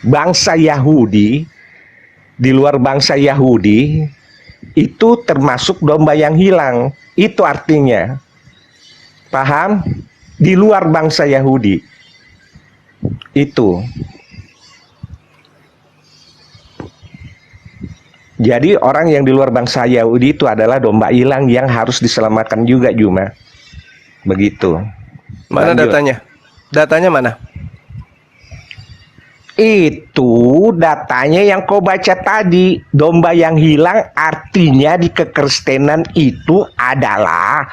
bangsa Yahudi, di luar bangsa Yahudi, itu termasuk domba yang hilang. Itu artinya. Paham? Di luar bangsa Yahudi. Itu. Jadi orang yang di luar bangsa Yahudi itu adalah domba hilang yang harus diselamatkan juga, Juma. Begitu. Mana Lanjut. datanya? Datanya mana? Itu datanya yang kau baca tadi. Domba yang hilang artinya di kekristenan itu adalah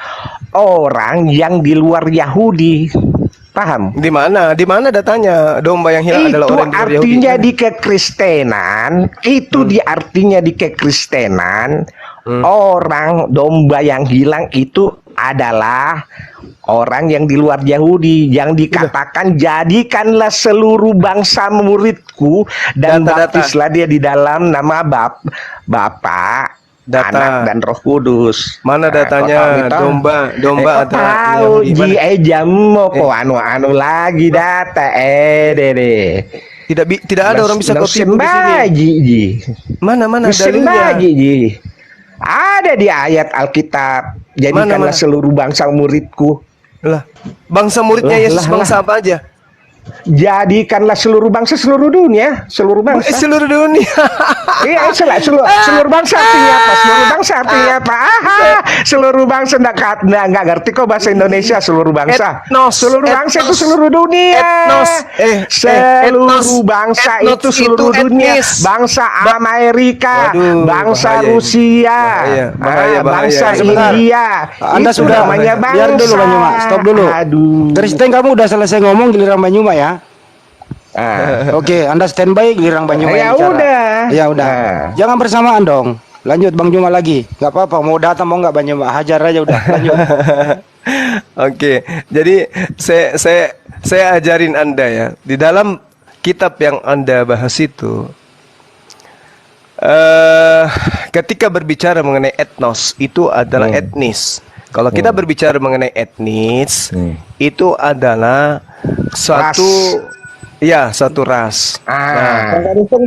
orang yang di luar Yahudi. Paham? Di mana? Di mana datanya? Domba yang hilang adalah orang yang di luar Yahudi. Artinya di kekristenan, itu artinya di kekristenan, orang domba yang hilang itu adalah orang yang di luar Yahudi, yang dikatakan jadikanlah seluruh bangsa muridku dan baptislah dia di dalam nama Bapa, Anak dan Roh Kudus. Mana datanya? Domba adalah tahu ji jamu ko anu lagi data dede. Tidak ada orang bisa kau tipu di sini. Ji. Mana dalilnya? Ji. Ada di ayat Alkitab. Jadikanlah seluruh bangsa muridku. Lah, bangsa muridnya Yesus bangsa apa aja? Jadikanlah seluruh bangsa, seluruh dunia, seluruh bangsa. Seluruh dunia. Iya, seluruh bangsa artinya apa? Seluruh bangsa artinya apa? Seluruh bangsa nggak ngerti kok bahasa Indonesia. Seluruh bangsa. Seluruh bangsa itu seluruh dunia. Seluruh bangsa itu seluruh dunia. Bangsa Amerika, bangsa Rusia, bangsa India. Anda itu sudah namanya bangsa. Biar dulu Banyuma, stop dulu. Aduh. Kristen kamu udah selesai ngomong, giliran Banyuma ya. Oke, Anda standby, giliran Banyuma yang bicara. Ya udah. Jangan bersamaan dong. Lanjut Bang Juma lagi. Gak apa-apa, mau datang mau nggak Banyuma, hajar aja udah. Lanjut. Oke, jadi saya ajarin Anda ya, di dalam kitab yang Anda bahas itu, ketika berbicara mengenai etnos, itu adalah etnis. Kalau kita berbicara mengenai etnis, itu adalah satu ras.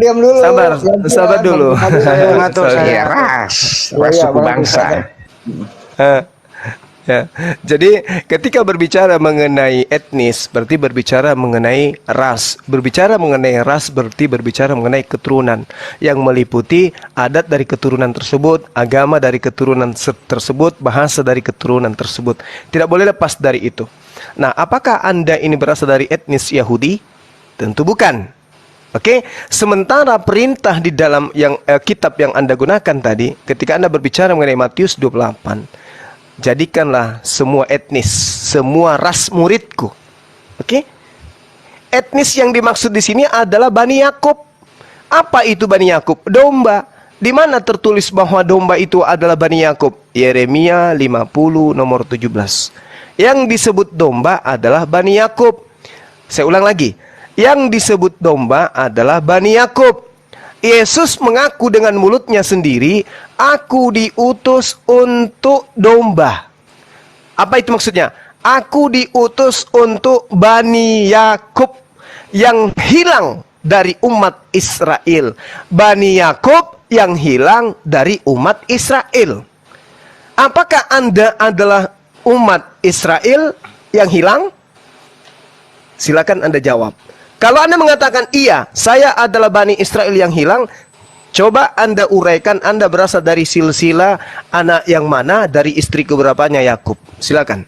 Diam dulu. Sabar dulu. Saya ras suku bangsa. Ya. Jadi ketika berbicara mengenai etnis berarti berbicara mengenai ras. Berbicara mengenai ras berarti berbicara mengenai keturunan yang meliputi adat dari keturunan tersebut, agama dari keturunan tersebut, bahasa dari keturunan tersebut. Tidak boleh lepas dari itu. Nah, apakah Anda ini berasal dari etnis Yahudi? Tentu bukan. Oke, sementara perintah di dalam yang kitab yang Anda gunakan tadi, ketika Anda berbicara mengenai Matius 28, jadikanlah semua etnis, semua ras muridku. Oke? Etnis yang dimaksud di sini adalah Bani Yakub. Apa itu Bani Yakub? Domba. Di mana tertulis bahwa domba itu adalah Bani Yakub? Yeremia 50 nomor 17. Yang disebut domba adalah Bani Yakub. Saya ulang lagi. Yang disebut domba adalah Bani Yakub. Yesus mengaku dengan mulutnya sendiri, aku diutus untuk domba. Apa itu maksudnya? Aku diutus untuk Bani Yakub yang hilang dari umat Israel. Bani Yakub yang hilang dari umat Israel. Apakah Anda adalah umat Israel yang hilang? Silakan Anda jawab. Kalau Anda mengatakan iya, saya adalah Bani Israel yang hilang, coba Anda uraikan Anda berasal dari silsilah anak yang mana, dari istri keberapanya Yakub. Silakan.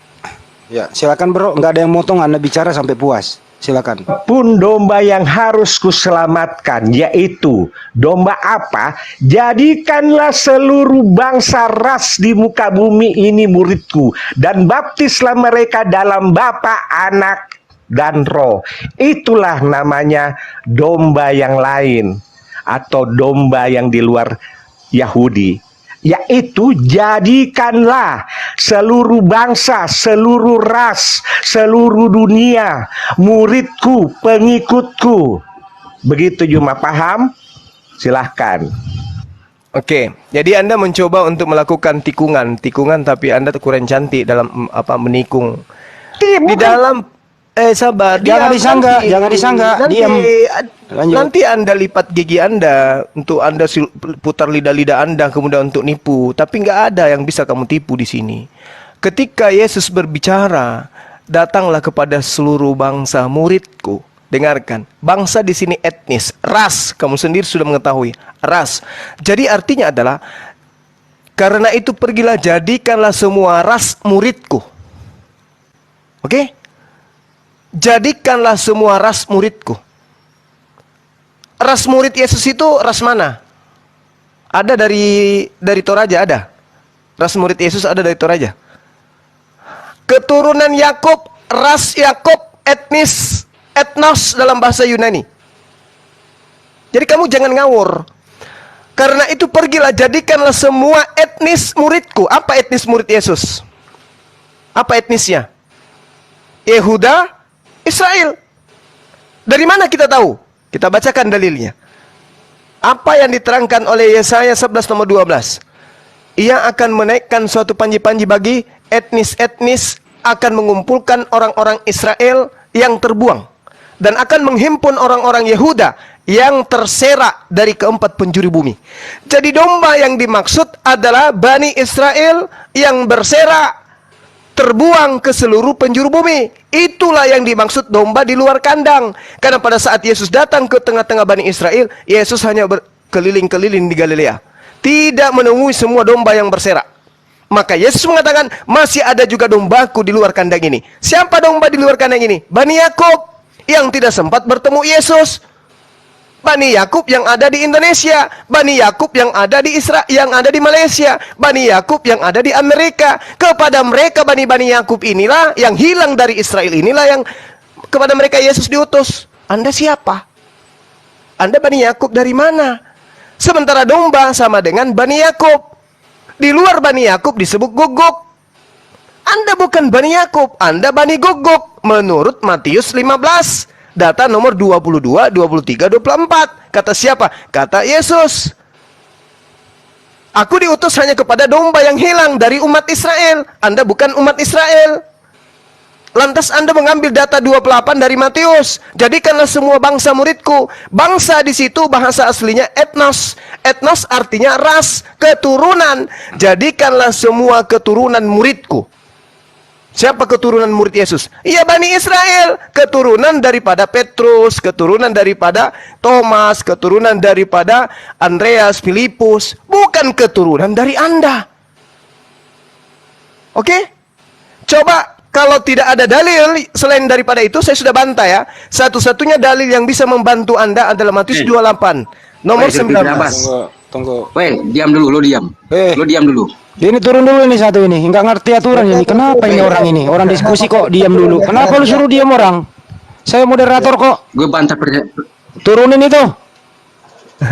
Ya, silakan bro, nggak ada yang motong, Anda bicara sampai puas. Silakan. Pun domba yang harus kuselamatkan, yaitu domba apa? Jadikanlah seluruh bangsa ras di muka bumi ini muridku, dan baptislah mereka dalam Bapa, Anak, dan Roh. Itulah namanya domba yang lain atau domba yang di luar Yahudi, yaitu jadikanlah seluruh bangsa, seluruh ras, seluruh dunia muridku, pengikutku. Begitu Juma, paham? Silahkan. Oke, jadi Anda mencoba untuk melakukan tikungan tapi Anda kurang cantik dalam menikung. Di dalam Sabar. Jangan diam, disangka, jangan disangka. Diam. Lanjut. Nanti Anda lipat gigi Anda untuk Anda putar lidah-lidah Anda kemudian untuk nipu. Tapi nggak ada yang bisa kamu tipu di sini. Ketika Yesus berbicara, datanglah kepada seluruh bangsa muridku. Dengarkan, bangsa di sini etnis, ras. Kamu sendiri sudah mengetahui ras. Jadi artinya adalah karena itu pergilah jadikanlah semua ras muridku. Oke? Jadikanlah semua ras muridku. Ras murid Yesus itu ras mana? Ada dari Toraja ada. Ras murid Yesus ada dari Toraja. Keturunan Yakub, ras Yakub, etnos dalam bahasa Yunani. Jadi kamu jangan ngawur. Karena itu pergilah jadikanlah semua etnis muridku. Apa etnis murid Yesus? Apa etnisnya? Yehuda, Israel. Dari mana kita tahu? Kita bacakan dalilnya. Apa yang diterangkan oleh Yesaya 11 nomor 12? Ia akan menaikkan suatu panji-panji bagi etnis-etnis, akan mengumpulkan orang-orang Israel yang terbuang, dan akan menghimpun orang-orang Yehuda yang terserak dari keempat penjuru bumi. Jadi domba yang dimaksud adalah Bani Israel yang berserak, terbuang ke seluruh penjuru bumi. Itulah yang dimaksud domba di luar kandang. Karena pada saat Yesus datang ke tengah-tengah Bani Israel, Yesus hanya berkeliling-keliling di Galilea, tidak menemui semua domba yang berserak. Maka Yesus mengatakan, masih ada juga dombaku di luar kandang ini. Siapa domba di luar kandang ini? Bani Yakub yang tidak sempat bertemu Yesus. Bani Yakub yang ada di Indonesia, Bani Yakub yang ada di Israel, yang ada di Malaysia, Bani Yakub yang ada di Amerika. Kepada mereka Bani Yakub inilah yang hilang dari Israel, inilah yang kepada mereka Yesus diutus. Anda siapa? Anda Bani Yakub dari mana? Sementara domba sama dengan Bani Yakub. Di luar Bani Yakub disebut guguk. Anda bukan Bani Yakub, Anda Bani Guguk menurut Matius 15. Data nomor 22, 23, 24. Kata siapa? Kata Yesus. Aku diutus hanya kepada domba yang hilang dari umat Israel. Anda bukan umat Israel. Lantas Anda mengambil data 28 dari Matius. Jadikanlah semua bangsa muridku. Bangsa di situ bahasa aslinya etnos. Etnos artinya ras, keturunan. Jadikanlah semua keturunan muridku. Siapa keturunan murid Yesus? Iya, Bani Israel. Keturunan daripada Petrus, keturunan daripada Thomas, keturunan daripada Andreas, Filipus. Bukan keturunan dari Anda. Oke? Coba kalau tidak ada dalil selain daripada itu, saya sudah bantah ya. Satu-satunya dalil yang bisa membantu Anda adalah Matius 28 nomor 19. Tunggu. Weh, diam dulu, lo diam. Lo diam dulu. Ini turun dulu ini satu ini, nggak ngerti aturan ini. Kenapa ini orang ini? Orang diskusi kok diam dulu. Kenapa lu suruh diam orang? Saya moderator kok. Gue bantah Turunin itu.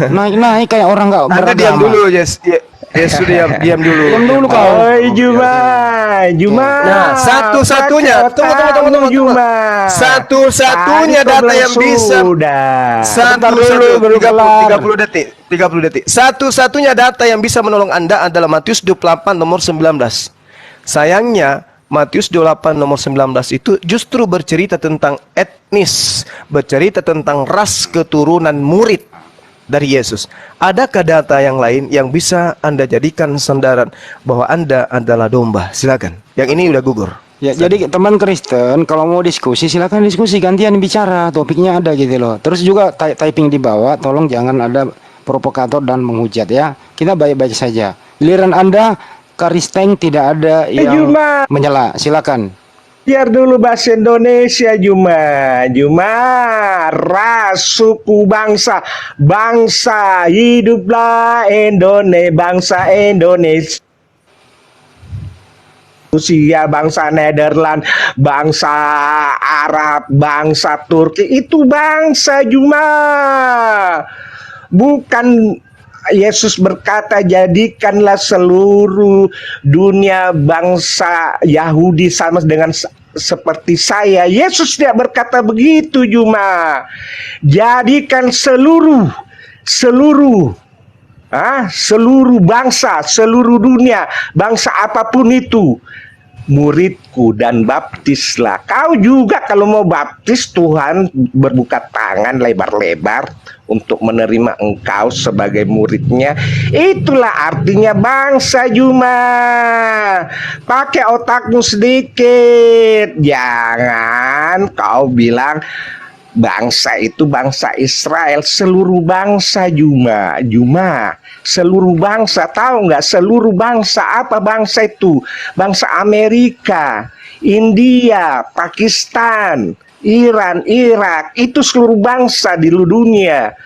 Naik kayak orang nggak Anda beragama. diam dulu, Yes. Yes, sudah diam dulu. Diam dulu kau. Oi Juma. Nah, satu-satunya, tunggu. Satu-satunya data yang bisa. Satu-satunya 30 detik. Satu-satunya data yang bisa menolong Anda adalah Matius 28 nomor 19. Sayangnya Matius 28 nomor 19 itu justru bercerita tentang etnis, bercerita tentang ras keturunan murid dari Yesus. Adakah data yang lain yang bisa Anda jadikan sandaran bahwa Anda adalah domba? Silakan. Yang ini udah gugur. Ya, jadi teman Kristen kalau mau diskusi silakan diskusi, gantian bicara, topiknya ada gitu loh. Terus juga typing di bawah, tolong jangan ada provokator dan menghujat ya. Kita baik-baik saja. Giliran Anda Karisteng tidak ada yang menyela. Silakan. Biar dulu bahasa Indonesia Juma ras, suku, bangsa, hiduplah Indonesia, bangsa Indonesia. Rusia, bangsa Nederland, bangsa Arab, bangsa Turki, itu bangsa Juma. Bukan Yesus berkata, jadikanlah seluruh dunia bangsa Yahudi sama dengan seperti saya. Yesus tidak berkata begitu Juma. Jadikan seluruh bangsa, seluruh dunia, bangsa apapun itu. muridku dan baptislah. Kau juga kalau mau baptis, Tuhan berbuka tangan lebar-lebar untuk menerima engkau sebagai muridnya. Itulah artinya bangsa Juma. Pakai otakmu sedikit. Jangan kau bilang bangsa itu bangsa Israel, seluruh bangsa Juma. Seluruh bangsa, tahu nggak seluruh bangsa apa bangsa itu? Bangsa Amerika, India, Pakistan, Iran, Irak, itu seluruh bangsa di dunia.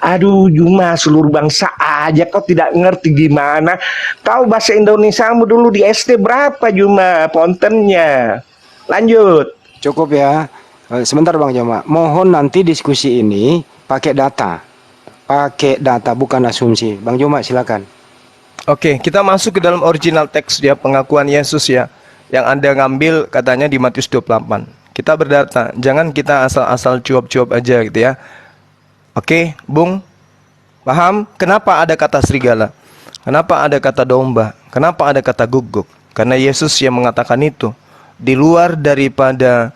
Aduh Juma, seluruh bangsa aja kau tidak ngerti gimana. Kau bahasa Indonesiamu dulu di SD berapa Juma pontennya? Lanjut. Cukup ya. Sebentar Bang Joma, mohon nanti diskusi ini pakai data. Pakai data, bukan asumsi. Bang Joma silakan. Oke, kita masuk ke dalam original teks ya, pengakuan Yesus ya, yang Anda ngambil katanya di Matius 28. Kita berdata, jangan kita asal-asal cuap-cuap aja gitu ya. Oke, Bung, paham? Kenapa ada kata serigala? Kenapa ada kata domba? Kenapa ada kata guguk? Karena Yesus yang mengatakan itu. Di luar daripada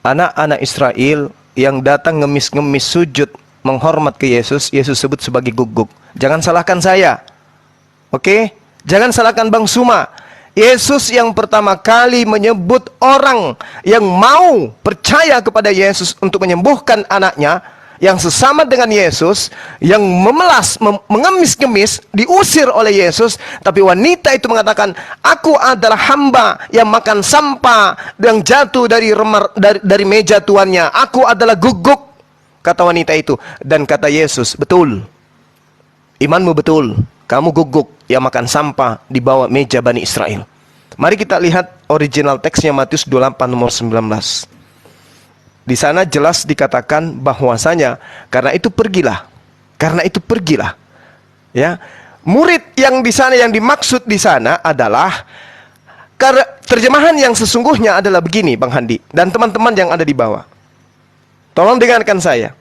anak-anak Israel yang datang ngemis-ngemis sujud menghormat ke Yesus, Yesus sebut sebagai guguk. Jangan salahkan saya. Oke? Jangan salahkan Bang Suma. Yesus yang pertama kali menyebut orang yang mau percaya kepada Yesus untuk menyembuhkan anaknya, yang sesama dengan Yesus, yang memelas, mengemis-ngemis, diusir oleh Yesus, tapi wanita itu mengatakan, aku adalah hamba yang makan sampah yang jatuh dari meja tuannya. Aku adalah guguk, kata wanita itu. Dan kata Yesus, betul, imanmu betul, kamu guguk yang makan sampah di bawah meja Bani Israel. Mari kita lihat original teksnya Matius 28 nomor 19. Di sana jelas dikatakan bahwasanya karena itu pergilah. Ya. Murid yang di sana, yang dimaksud di sana adalah, karena terjemahan yang sesungguhnya adalah begini Bang Handi dan teman-teman yang ada di bawah. Tolong dengarkan saya.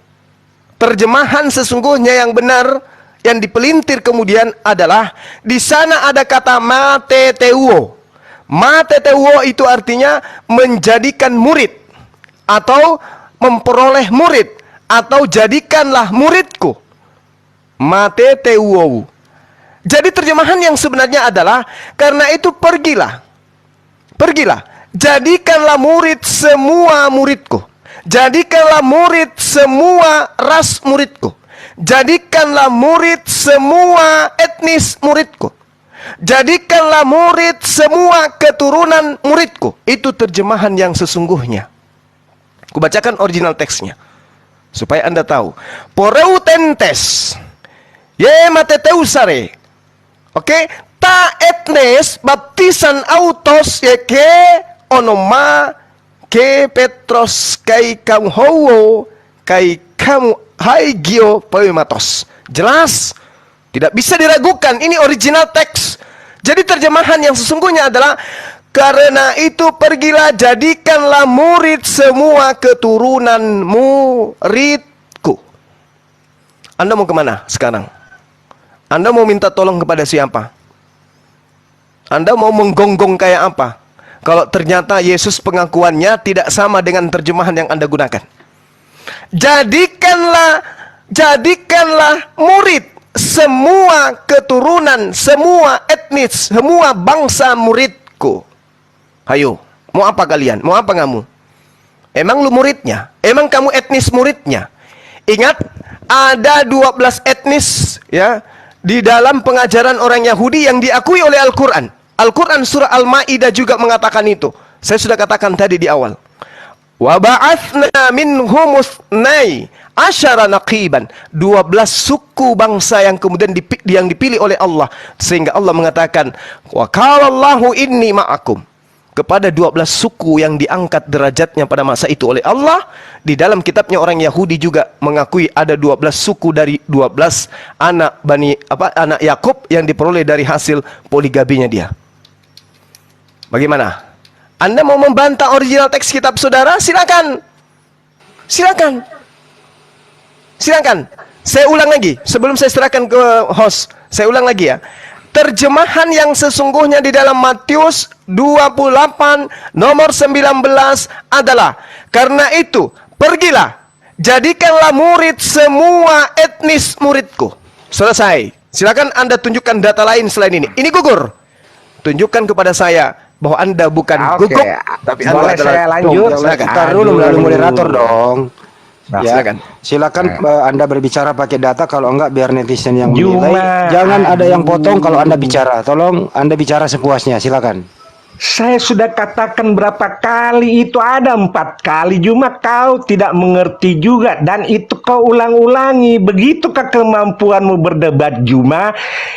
Terjemahan sesungguhnya yang benar yang dipelintir kemudian adalah di sana ada kata mateteuo. Mateteuo itu artinya menjadikan murid, atau memperoleh murid, atau jadikanlah muridku. Mateteuo. Jadi terjemahan yang sebenarnya adalah karena itu pergilah. Jadikanlah murid semua muridku. Jadikanlah murid semua ras muridku. Jadikanlah murid semua etnis muridku. Jadikanlah murid semua keturunan muridku. Itu terjemahan yang sesungguhnya. Kubacakan original teksnya supaya Anda tahu. Poreutentes ye mateteusare. Oke, ta etnes baptisan autos ye ke onoma ke Petros kai kamu howo kai kamu haigio poematos. Jelas, tidak bisa diragukan, ini original teks. Jadi terjemahan yang sesungguhnya adalah karena itu pergilah, jadikanlah murid semua keturunan muridku. Anda mau kemana sekarang? Anda mau minta tolong kepada siapa? Anda mau menggonggong kayak apa? Kalau ternyata Yesus pengakuannya tidak sama dengan terjemahan yang Anda gunakan. Jadikanlah murid semua keturunan, semua etnis, semua bangsa muridku. Hayo, mau apa kalian? Mau apa kamu? Emang lu muridnya? Emang kamu etnis muridnya? Ingat, ada 12 etnis ya di dalam pengajaran orang Yahudi yang diakui oleh Al-Quran. Al-Quran surah Al-Ma'idah juga mengatakan itu. Saya sudah katakan tadi di awal. Wa ba'athna minhum ithnai asyara naqiban. 12 suku bangsa yang kemudian dipilih oleh Allah. Sehingga Allah mengatakan, wa qalallahu inni ma'akum. Kepada 12 suku yang diangkat derajatnya pada masa itu oleh Allah. Di dalam kitabnya orang Yahudi juga mengakui ada 12 suku dari 12 anak anak Yakub yang diperoleh dari hasil poligabinya dia. Bagaimana? Anda mau membantah original teks kitab saudara? Silakan. Silakan. Silakan. Saya ulang lagi sebelum saya serahkan ke host. Saya ulang lagi ya. terjemahan yang sesungguhnya di dalam Matius 28 nomor 19 adalah, karena itu pergilah, jadikanlah murid semua etnis muridku. Selesai. Silakan Anda tunjukkan data lain selain ini. Ini gugur. Tunjukkan kepada saya bahwa Anda bukan gugup, tapi Anda boleh adalah saya lanjut. Silakan. Ntar dulu melalui moderator dong. Nah, Ya, silakan. silakan Anda berbicara pakai data, kalau enggak biar netizen yang menilai. Juma, Jangan ada yang potong kalau Anda bicara. Tolong Anda bicara sepuasnya, silakan. Saya sudah katakan berapa kali, itu ada 4 kali, cuma kau tidak mengerti juga, dan itu kau ulang-ulangi. Begitukah kemampuanmu berdebat, Juma?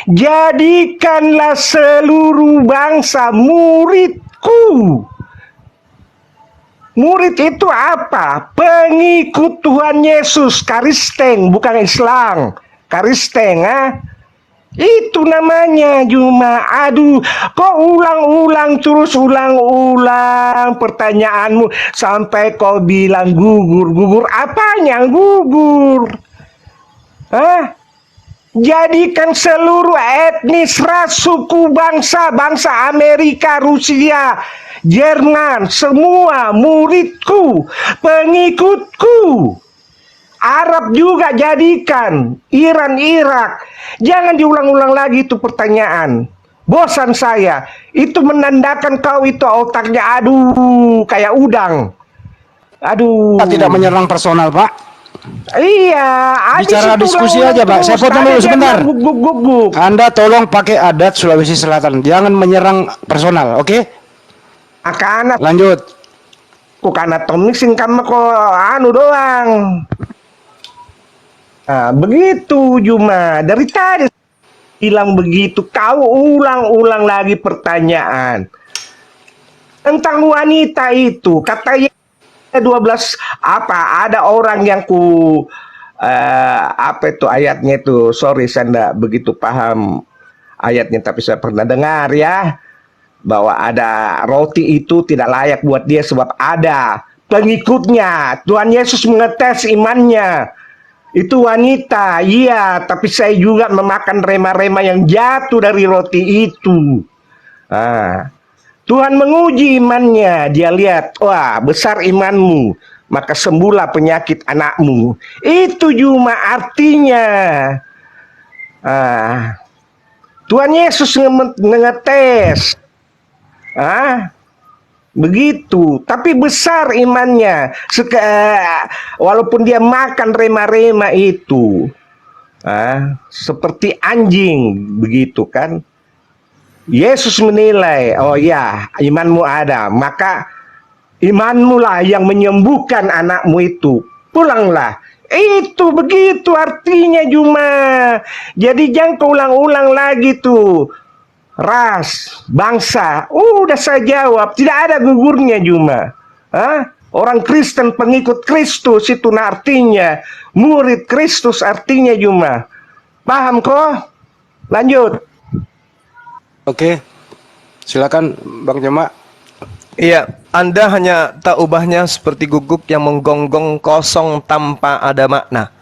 Jadikanlah seluruh bangsa muridku. Murid itu apa? Pengikut Tuhan Yesus, Karisteng, bukan Islam. Karisteng, itu namanya, Juma. Aduh, kok ulang-ulang terus, ulang-ulang pertanyaanmu sampai kau bilang gugur. Gugur apanya gugur? Hah? Jadikan seluruh etnis, ras, suku, bangsa Amerika, Rusia, Jerman, semua muridku, pengikutku. Arab juga jadikan, Iran, Irak. Jangan diulang-ulang lagi itu pertanyaan. Bosan saya. Itu menandakan kau itu otaknya aduh kayak udang. Aduh. Kita tidak menyerang personal, Pak. Iya, Bicara diskusi aja, Pak. Saya potong dulu sebentar. Guguk. Anda tolong pakai adat Sulawesi Selatan. Jangan menyerang personal, oke? Anak Lanjut. kok karena mixing kamu kok anu doang. Nah, begitu Juma. Dari tadi bilang begitu, kau ulang-ulang lagi pertanyaan tentang wanita itu. Kata 12 apa? Ada orang yang apa itu ayatnya itu? Sorry, saya enggak begitu paham ayatnya, tapi saya pernah dengar ya, bahwa ada roti itu tidak layak buat dia sebab ada pengikutnya. Tuhan Yesus mengetes imannya. Itu wanita, iya, tapi saya juga memakan rema-rema yang jatuh dari roti itu. Tuhan menguji imannya. Dia lihat, wah, besar imanmu, maka sembuhlah penyakit anakmu. Itu cuma artinya. Tuhan Yesus ngetes. Begitu, tapi besar imannya. Walaupun dia makan rema-rema itu, seperti anjing, begitu kan? Yesus menilai, oh ya, imanmu ada, maka imanmu lah yang menyembuhkan anakmu itu. Pulanglah. Itu begitu artinya, Juma. Jadi jangan keulang-ulang lagi tuh. Ras, bangsa, udah saya jawab, tidak ada gugurnya, Juma. Orang Kristen pengikut Kristus itu artinya murid Kristus artinya, Juma. Paham kok? Lanjut. Oke. Silakan Bang Juma. Iya, Anda hanya tak ubahnya seperti guguk yang menggonggong kosong tanpa ada makna.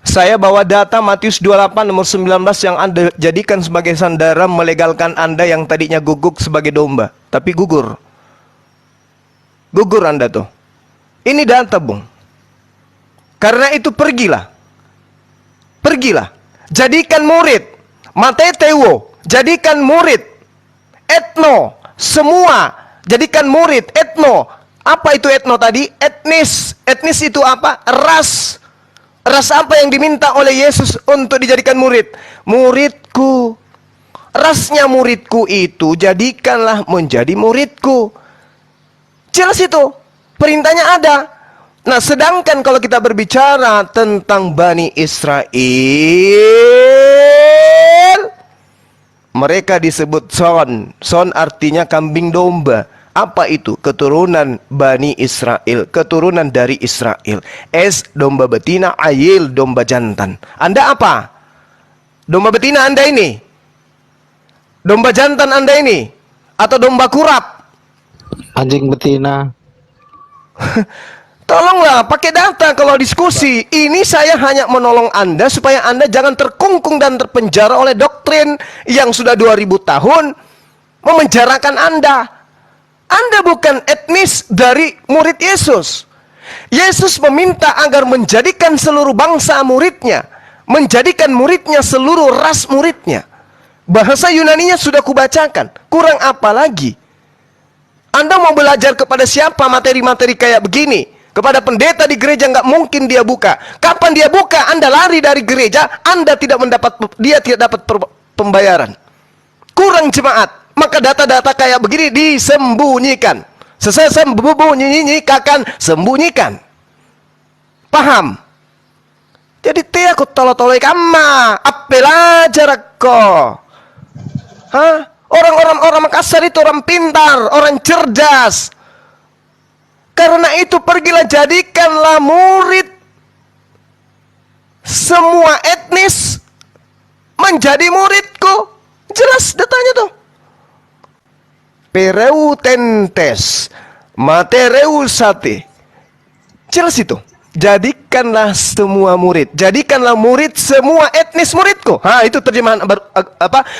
Saya bawa data Matius 28 nomor 19 yang Anda jadikan sebagai sandaran melegalkan Anda yang tadinya guguk sebagai domba. Tapi gugur. Gugur Anda tuh. Ini data, Bung. Karena itu pergilah. Pergilah. Jadikan murid. Mateteo. Jadikan murid. Etno. Semua. Jadikan murid. Etno. Apa itu etno tadi? Etnis. Etnis itu apa? Ras. Ras apa yang diminta oleh Yesus untuk dijadikan murid? Muridku. Rasnya muridku itu jadikanlah menjadi muridku. Jelas itu. Perintahnya ada. Nah, sedangkan kalau kita berbicara tentang Bani Israel, mereka disebut son. Son artinya kambing domba. Apa itu? Keturunan Bani Israel, keturunan dari Israel. Es domba betina, ayil domba jantan. Anda apa? Domba betina Anda ini? Domba jantan Anda ini? Atau domba kurap? Anjing betina. Tolonglah pakai data kalau diskusi. Ini saya hanya menolong Anda supaya Anda jangan terkungkung dan terpenjara oleh doktrin yang sudah 2000 tahun memenjarakan Anda. Anda bukan etnis dari murid Yesus. Yesus meminta agar menjadikan seluruh bangsa muridnya, menjadikan muridnya seluruh ras muridnya. Bahasa Yunaninya sudah kubacakan. Kurang apa lagi? Anda mau belajar kepada siapa materi-materi kayak begini? Kepada pendeta di gereja nggak mungkin dia buka. Kapan dia buka? Anda lari dari gereja, Anda dia tidak dapat pembayaran. Kurang jemaat. Maka data-data kayak begini disembunyikan. Sembunyikan. Paham? Jadi aku tolo-toloi kama. Apela jarakko. Hah? Orang Makassar itu orang pintar, orang cerdas. Karena itu pergilah jadikanlah murid semua etnis menjadi muridku. Jelas datanya tuh. Pereutentes, matereusate. Jelas itu. Jadikanlah semua murid. Jadikanlah murid semua etnis muridku. Itu terjemahan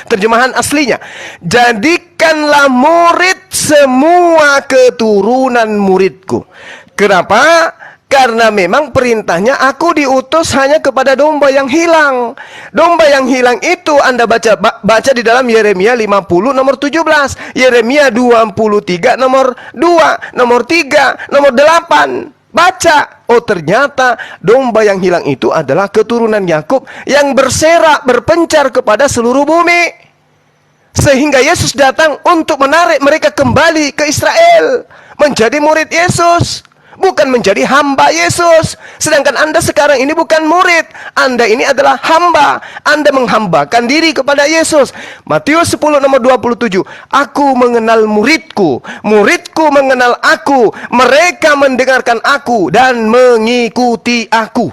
terjemahan aslinya. Jadikanlah murid semua keturunan muridku. Kenapa? Karena memang perintahnya aku diutus hanya kepada domba yang hilang. Domba yang hilang itu Anda baca di dalam Yeremia 50 nomor 17, Yeremia 23 nomor 2, nomor 3, nomor 8. Baca, oh ternyata domba yang hilang itu adalah keturunan Yakub yang berserak, berpencar kepada seluruh bumi. Sehingga Yesus datang untuk menarik mereka kembali ke Israel, menjadi murid Yesus, bukan menjadi hamba Yesus. Sedangkan Anda sekarang ini bukan murid, Anda ini adalah hamba. Anda menghambakan diri kepada Yesus. Matius 10 nomor 27. Aku mengenal muridku, muridku mengenal aku, mereka mendengarkan aku dan mengikuti aku.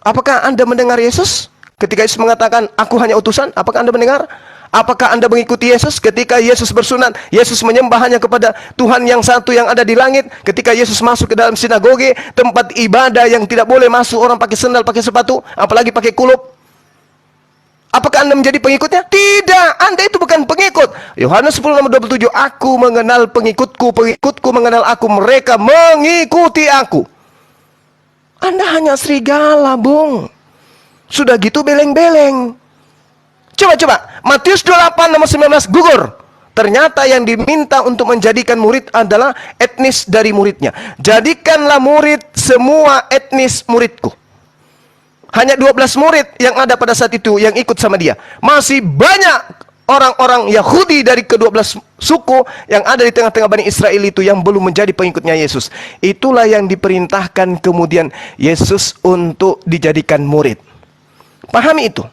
Apakah Anda mendengar Yesus? Ketika Yesus mengatakan aku hanya utusan, apakah Anda mendengar? Apakah Anda mengikuti Yesus ketika Yesus bersunat? Yesus menyembah hanya kepada Tuhan yang satu yang ada di langit. Ketika Yesus masuk ke dalam sinagoge, tempat ibadah yang tidak boleh masuk orang pakai sendal, pakai sepatu, apalagi pakai kulup. Apakah Anda menjadi pengikutnya? Tidak, Anda itu bukan pengikut. Yohanes 10 nomor 27, aku mengenal pengikutku, pengikutku mengenal aku, mereka mengikuti aku. Anda hanya serigala, Bung. Sudah gitu beleng-beleng. Coba, Matius 28 nomor 19, gugur. Ternyata yang diminta untuk menjadikan murid adalah etnis dari muridnya. Jadikanlah murid semua etnis muridku. Hanya 12 murid yang ada pada saat itu yang ikut sama dia. Masih banyak orang-orang Yahudi dari ke-12 suku yang ada di tengah-tengah Bani Israel itu yang belum menjadi pengikutnya Yesus. Itulah yang diperintahkan kemudian Yesus untuk dijadikan murid. Pahami itu.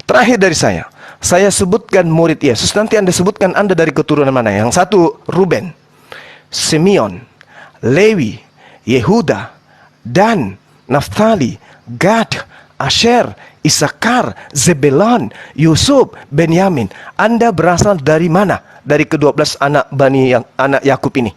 Terakhir dari saya sebutkan murid Yesus. Nanti Anda sebutkan Anda dari keturunan mana. Yang satu Ruben, Simeon, Lewi, Yehuda, Dan, Naftali, Gad, Asher, Isakar, Zebelon, Yusuf, Benyamin. Anda berasal dari mana? Dari ke-12 anak anak Yakub ini.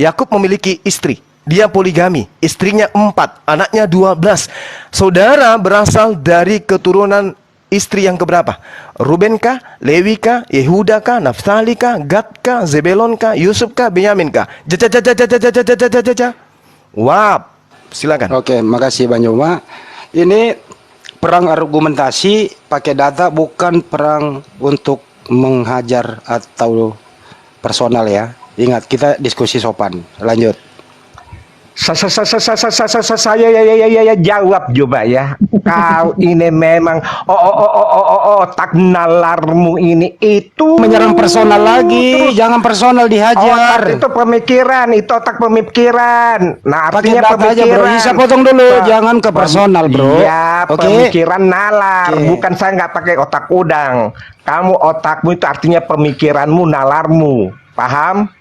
Yakub memiliki istri. Dia poligami, istrinya 4, anaknya 12. Saudara berasal dari keturunan istri yang keberapa? Ruben kah? Lewi kah? Yehuda kah? Naftali kah? Gad kah? Zebelon kah? Yusuf kah? Benyamin kah? Wah, silakan. Oke, makasih Bang Juma. Ini perang argumentasi pakai data, bukan perang untuk menghajar atau personal ya. Ingat, kita diskusi sopan. Lanjut. Saya jawab coba ya. Kau ini memang otak nalarmu ini itu Menyerang personal lagi, jangan personal dihajar. Otak itu pemikiran, itu otak pemikiran. Nah, pakai artinya data aja, bro. pemikiran. Bisa potong dulu, jangan ke personal, bro. Iya, pemikiran nalar. Bukan saya nggak pakai otak udang. Kamu otakmu itu artinya pemikiranmu, nalarmu. Paham?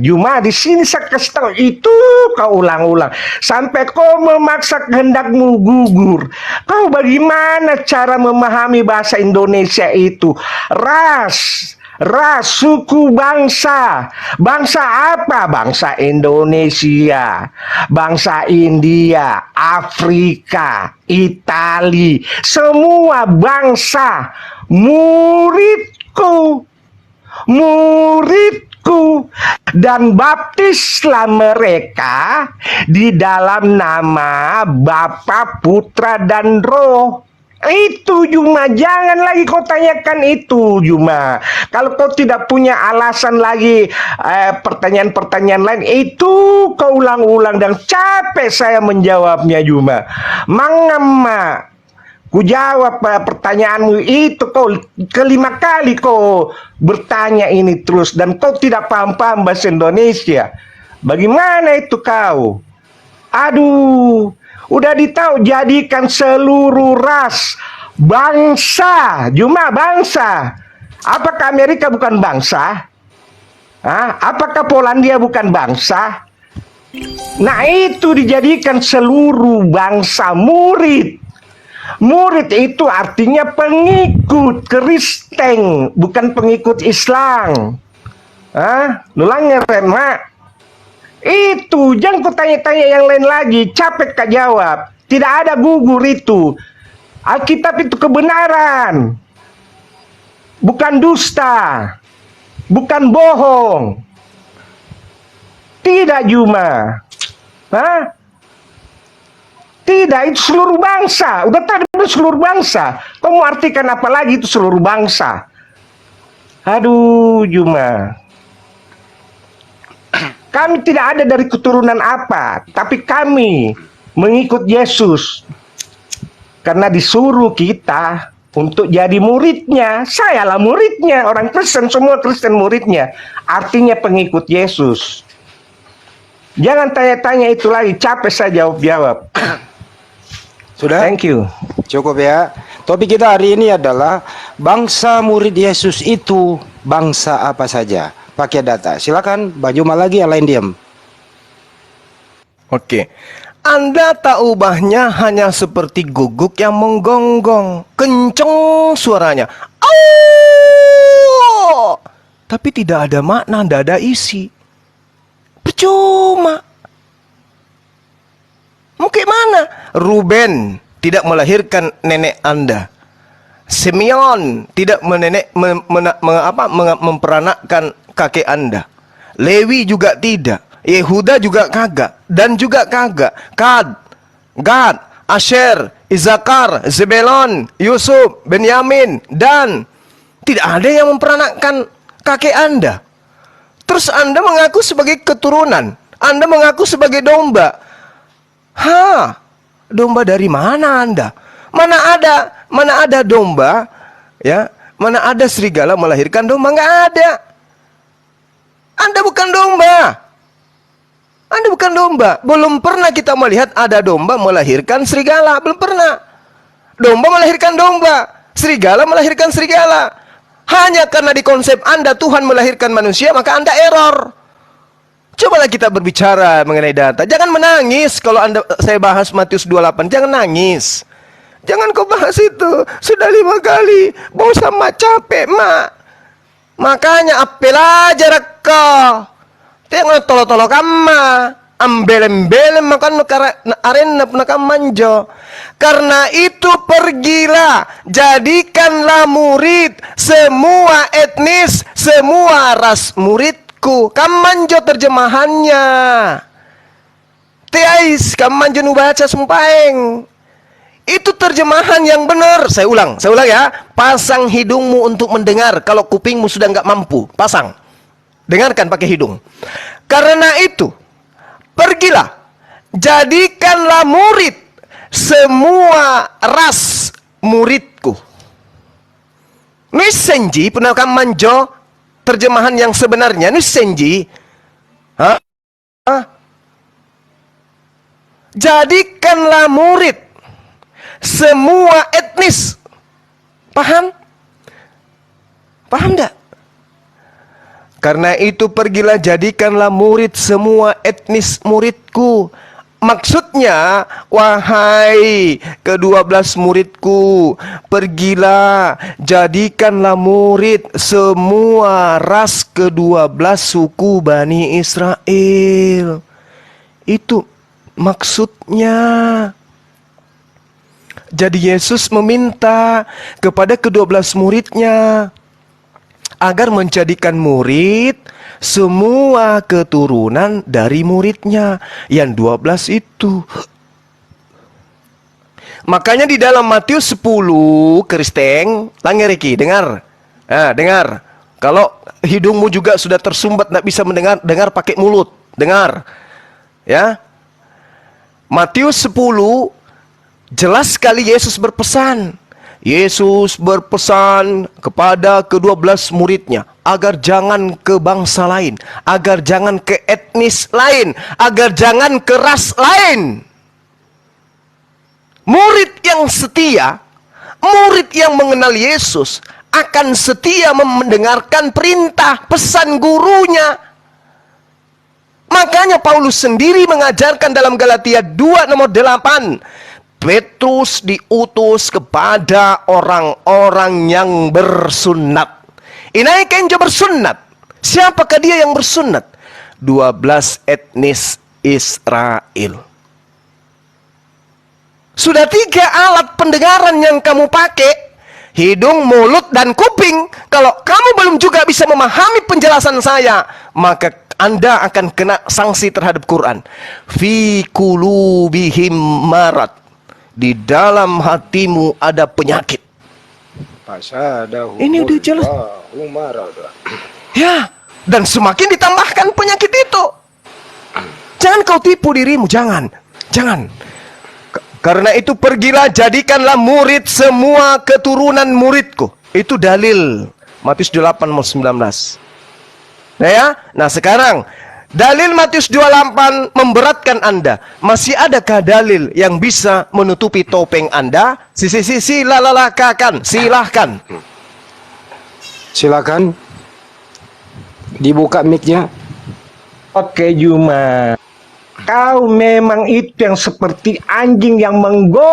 Cuma di sini saya kasih tahu itu kau ulang-ulang sampai kau memaksa kehendakmu gugur. Kau bagaimana cara memahami bahasa Indonesia itu? Ras, ras, suku, bangsa. Bangsa apa? Bangsa Indonesia, bangsa India, Afrika, Itali, semua bangsa. Muridku, muridku, dan baptislah mereka di dalam nama Bapa, Putra, dan Roh. Itu Juma, jangan lagi kau tanyakan itu Juma. Kalau kau tidak punya alasan lagi pertanyaan-pertanyaan lain, itu kau ulang-ulang dan capek saya menjawabnya Juma. Mangama, ku jawab pertanyaanmu itu, kau kelima kali kau bertanya ini terus dan kau tidak paham-paham bahasa Indonesia. Bagaimana itu kau? Aduh, udah ditahu, jadikan seluruh ras bangsa. Juma, bangsa. Apakah Amerika bukan bangsa? Apakah Polandia bukan bangsa? Nah, itu dijadikan seluruh bangsa murid. Murid itu artinya pengikut Kristen, bukan pengikut Islam. Nulang ngeren, Mak. Itu, jangan ku tanya-tanya yang lain lagi, capek kak jawab. Tidak ada gugur itu. Alkitab itu kebenaran, bukan dusta, bukan bohong. Tidak Juma. Tidak, itu seluruh bangsa. Udah tadi seluruh bangsa. Kamu artikan apa lagi itu seluruh bangsa? Aduh Juma. Kami tidak ada dari keturunan apa, tapi kami mengikut Yesus. Karena disuruh kita untuk jadi muridnya. Saya lah muridnya, orang Kristen, semua Kristen muridnya. Artinya pengikut Yesus. Jangan tanya-tanya itu lagi, capek saya jawab-jawab. Sudah? Thank you. Cukup ya. Topik kita hari ini adalah bangsa murid Yesus itu bangsa apa saja. Pakai data. Silakan, Bang Juma lagi, yang lain diam. Oke. Anda tak ubahnya hanya seperti guguk yang menggonggong. Kenceng suaranya. Au! Tapi tidak ada makna, tidak ada isi. Percuma. Mungkin mana? Ruben tidak melahirkan nenek Anda. Simeon tidak memperanakkan kakek Anda. Lewi juga tidak. Yehuda juga kagak. Dan juga kagak. Gad, Asher, Isakar, Zebelon, Yusuf, Benyamin. Dan tidak ada yang memperanakkan kakek Anda. Terus Anda mengaku sebagai keturunan. Anda mengaku sebagai domba. Domba dari mana Anda? Mana ada domba, ya? Mana ada serigala melahirkan domba? Nggak ada. Anda bukan domba. Anda bukan domba. Belum pernah kita melihat ada domba melahirkan serigala. Belum pernah. Domba melahirkan domba. Serigala melahirkan serigala. Hanya karena di konsep Anda Tuhan melahirkan manusia, maka Anda error. Cobalah kita berbicara mengenai data. Jangan menangis kalau saya bahas Matius 28. Jangan nangis. Jangan kau bahas itu. Sudah 5 kali. Bau sama capek, Mak. Makanya apel aja kau. Tengok tolo-tolo kama. Ambelem-belem makan arena nakam manjo. Karena itu pergilah, jadikanlah murid semua etnis, semua ras muridku. Kamanjo terjemahannya. Teais kamanjo nu baca sumpaeng. Itu terjemahan yang benar. Saya ulang ya. Pasang hidungmu untuk mendengar. Kalau kupingmu sudah nggak mampu, pasang. Dengarkan pakai hidung. Karena itu, pergilah, jadikanlah murid semua ras muridku. Nusenji penakam manjo, terjemahan yang sebenarnya nusenji. Jadikanlah murid semua etnis. Paham? Paham enggak? Karena itu pergilah, jadikanlah murid semua etnis muridku. Maksudnya, wahai ke-12 muridku, pergilah, jadikanlah murid semua ras ke-12 suku Bani Israel. Itu maksudnya. Jadi Yesus meminta kepada ke-12 muridnya agar menjadikan murid semua keturunan dari muridnya yang 12 itu. Makanya di dalam Matius 10, Kristeng, Riki, dengar. Dengar. Kalau hidungmu juga sudah tersumbat, tidak bisa mendengar, dengar pakai mulut. Dengar. Ya. Matius 10, jelas sekali Yesus berpesan. Yesus berpesan kepada ke-12 muridnya agar jangan ke bangsa lain, agar jangan ke etnis lain, agar jangan ke ras lain. Murid yang setia, murid yang mengenal Yesus akan setia mendengarkan perintah pesan gurunya. Makanya Paulus sendiri mengajarkan dalam Galatia 2 nomor 8, Petrus diutus kepada orang-orang yang bersunat. Inai kenjo bersunat. Siapakah dia yang bersunat? 12 etnis Israel. Sudah 3 alat pendengaran yang kamu pakai. Hidung, mulut, dan kuping. Kalau kamu belum juga bisa memahami penjelasan saya, maka Anda akan kena sanksi terhadap Quran. Fi qulubihim marad. Di dalam hatimu ada penyakit. Ini udah jelas. Ya, dan semakin ditambahkan penyakit itu. Jangan kau tipu dirimu, jangan. Karena itu pergilah, jadikanlah murid semua keturunan muridku. Itu dalil Matius 8:19. Nah sekarang dalil Matius 28 memberatkan Anda. Masih adakah dalil yang bisa menutupi topeng Anda? Silahkan. Silakan. Dibuka mic-nya. Oke Juma, kau memang itu yang seperti anjing yang menggonggong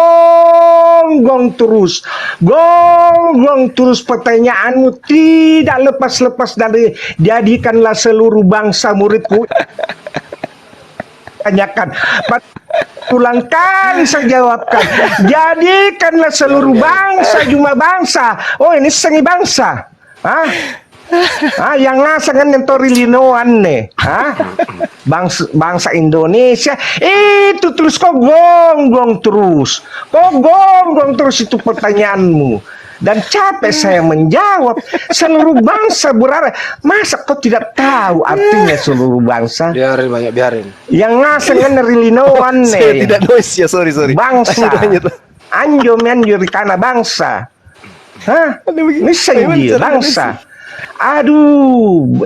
terus. Gonggong terus, pertanyaanmu tidak lepas-lepas dari jadikanlah seluruh bangsa muridku. Tanyakan. Ulang kali saya jawabkan. Jadikanlah seluruh bangsa, Juma bangsa. Oh ini sengi bangsa. Yang ngasangan yang torilinoan nih. Bangsa Indonesia itu terus kok gonggong terus. Itu pertanyaanmu. Dan capek saya menjawab. Seluruh bangsa berarti. Masa kau tidak tahu artinya seluruh bangsa? Biarin. Yang ngasangan torilinoan nih. Saya tidak noise ya, sorry. Bangsa. Anjom karena bangsa. Ini senjil bangsa. Aduh,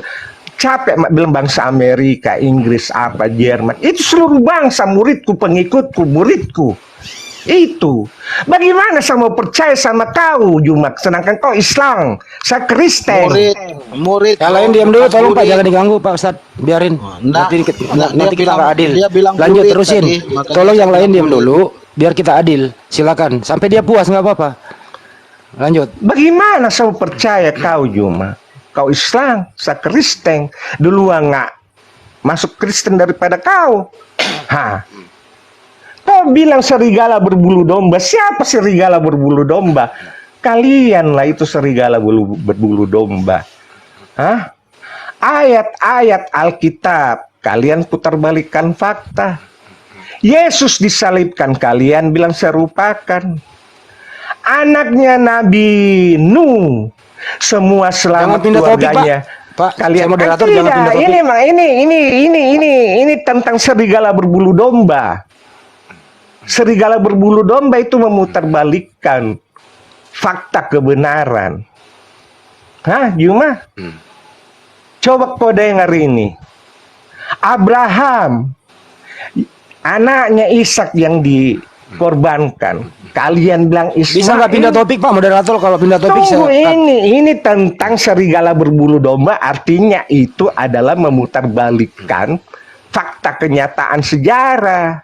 capek bilang bangsa Amerika, Inggris, Jerman. Itu seluruh bangsa, muridku, pengikutku, muridku. Itu. Bagaimana saya mau percaya sama kau, Jumat? Sedangkan kau Islam, saya Kristen. Murid. Yang lain diam dulu, tolong Pak, jangan diganggu Pak Ustadz. Biarin. Nanti kita nggak adil. Lanjut terusin. Tolong yang lain diam dulu, biar kita adil. Silakan. Sampai dia puas nggak apa-apa. Lanjut. Bagaimana saya percaya kau Juma? Kau Islam, saya Kristen. Duluan nggak masuk Kristen daripada kau. Kau bilang serigala berbulu domba. Siapa serigala berbulu domba? Kalianlah itu serigala berbulu domba. Ayat-ayat Alkitab kalian putarbalikkan fakta. Yesus disalibkan, kalian bilang serupakan. Anaknya Nabi Nuh, semua selamat keluarganya. Pak, kalian moderator jangan pindah topik. Ini tentang serigala berbulu domba. Serigala berbulu domba itu memutarbalikkan fakta kebenaran. Juma? Coba kau dengar ini. Abraham, anaknya Ishak yang dikorbankan. Kalian bilang Ismail. Bisa nggak pindah topik Pak moderator? Kalau pindah topik ini tentang serigala berbulu domba, artinya itu adalah memutarbalikkan fakta kenyataan sejarah.